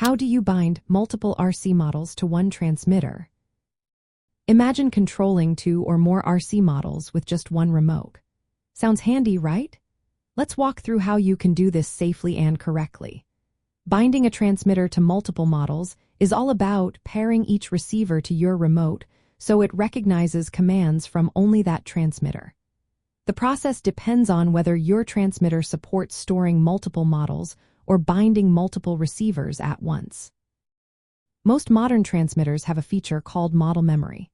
How do you bind multiple RC models to one transmitter? Imagine controlling 2 or more RC models with just one remote. Sounds handy, right? Let's walk through how you can do this safely and correctly. Binding a transmitter to multiple models is all about pairing each receiver to your remote so it recognizes commands from only that transmitter. The process depends on whether your transmitter supports storing multiple models or binding multiple receivers at once. Most modern transmitters have a feature called model memory.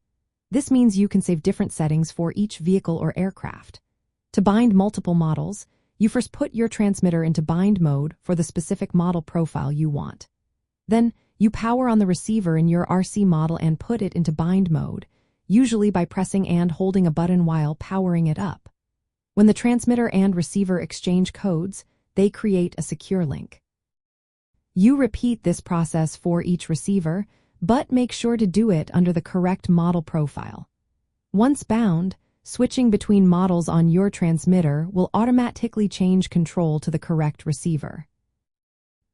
This means you can save different settings for each vehicle or aircraft. To bind multiple models, you first put your transmitter into bind mode for the specific model profile you want. Then, you power on the receiver in your RC model and put it into bind mode, usually by pressing and holding a button while powering it up. When the transmitter and receiver exchange codes, they create a secure link. You repeat this process for each receiver, but make sure to do it under the correct model profile. Once bound, switching between models on your transmitter will automatically change control to the correct receiver.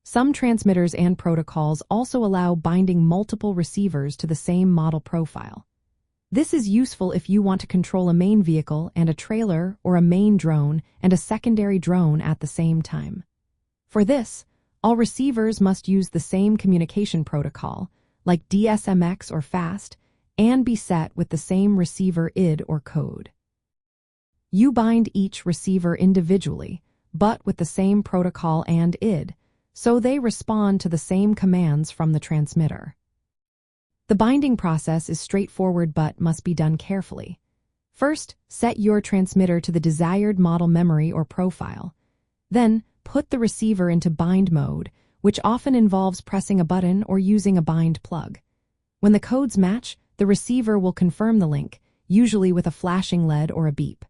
Some transmitters and protocols also allow binding multiple receivers to the same model profile. This is useful if you want to control a main vehicle and a trailer or a main drone and a secondary drone at the same time. For this, all receivers must use the same communication protocol, like DSMX or FAST, and be set with the same receiver ID or code. You bind each receiver individually, but with the same protocol and ID, so they respond to the same commands from the transmitter. The binding process is straightforward but must be done carefully. First, set your transmitter to the desired model memory or profile. Then, put the receiver into bind mode, which often involves pressing a button or using a bind plug. When the codes match, the receiver will confirm the link, usually with a flashing LED or a beep.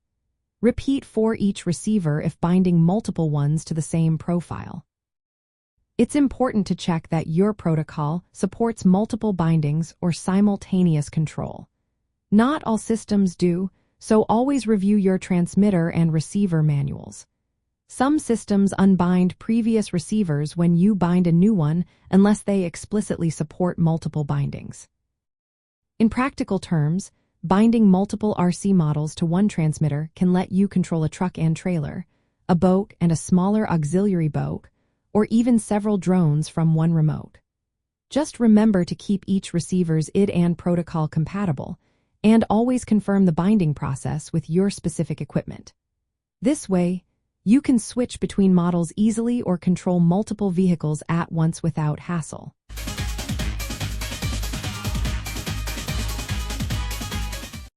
Repeat for each receiver if binding multiple ones to the same profile. It's important to check that your protocol supports multiple bindings or simultaneous control. Not all systems do, so always review your transmitter and receiver manuals. Some systems unbind previous receivers when you bind a new one unless they explicitly support multiple bindings. In practical terms, binding multiple RC models to one transmitter can let you control a truck and trailer, a boat and a smaller auxiliary boat, or even several drones from one remote. Just remember to keep each receiver's ID and protocol compatible, and always confirm the binding process with your specific equipment. This way, you can switch between models easily or control multiple vehicles at once without hassle.